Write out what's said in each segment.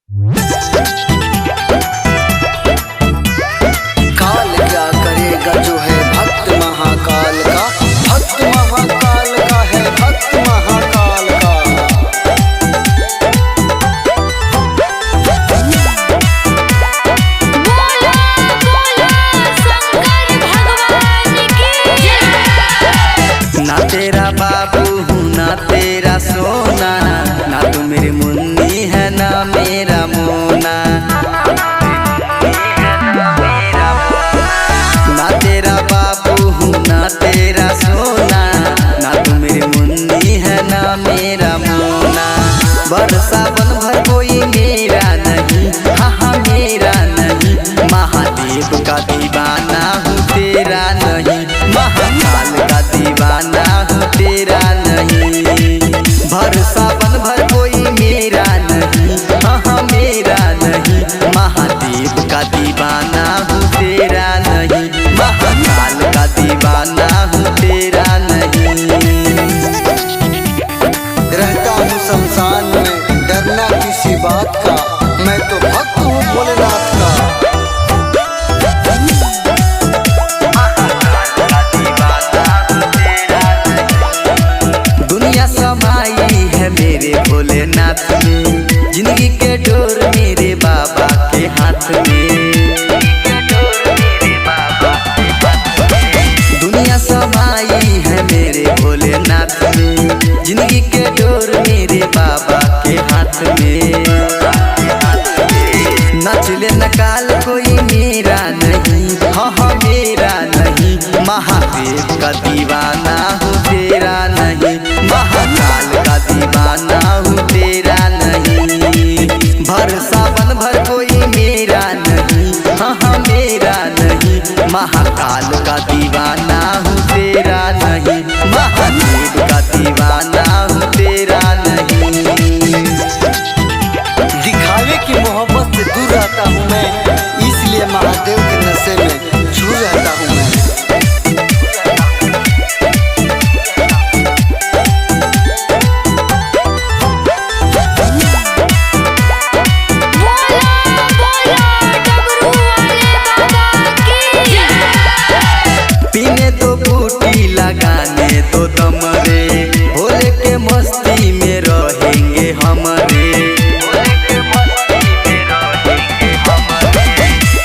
काल क्या करेगा जो है भक्त महाकाल का, भक्त महाकाल का है, भक्त महाकाल का। बोला बोला शंकर भगवान की जय। ना तेरा बाबू हूँ ना तेरा सोना, ना तू मेरी मुन्नी है ना मेरा मोना। ना तेरा बाबू हूँ ना तेरा सोना, ना तू मेरी मुन्नी है ना मेरा मोना। बरसा बन भर कोई मेरा नहीं, हाँ हाँ मेरा नहीं। महादेव का दीवाना हूँ तेरा नहीं, महाकाल का दीवाना हूँ तेरा नहीं। भरसा बन भर कोई मेरा नहीं, हाँ हाँ मेरा नहीं। महादेव का दीवाना हूँ तेरा नहीं, महाकाल का दीवाना हूँ तेरा नहीं। रहता हूँ शमशान में, डरना किसी बात का, मैं तो भक्त हूँ भोलेनाथ का। दुनिया समाई है मेरे भोलेनाथ में, जिंदगी के डोर मेरे बाबा के हाथ में। दुनिया समाई है मेरे भोलेनाथ में, जिंदगी के डोर मेरे बाबा के हाथ में। नचले नकाल कोई मेरा नहीं, हाँ हाँ मेरा नहीं। महादेव का दीवाना हूँ तेरा नहीं, महाकाल का दीवाना हूँ तेरा नहीं। भरसा बन भर कोई मेरा नहीं, हाँ हाँ मेरा नहीं। महाकाल का दीवाना हूँ तेरा नहीं, महादेव का दीवाना हूँ तेरा नहीं। दिखावे की मोहब्बत से दूर रहता हूँ मैं, इसलिए महादेव के नशे में छू रहता हूँ मैं। बोला बोला डमरू वाले बाबा की जय। पीने तो बूटी लगाने तो दम रे, भोले के मस्ती में रहेंगे हमरे।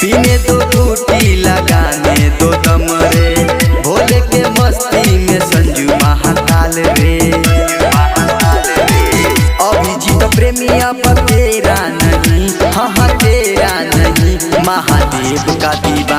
पीने तो बूटी लगाने तो दम रे, भोले के मस्ती में संजू महाकाल रे। अभिजीत प्रेमिया पर तेरा नहीं, हाँ हाँ तेरा नहीं। महादेव का दीवाना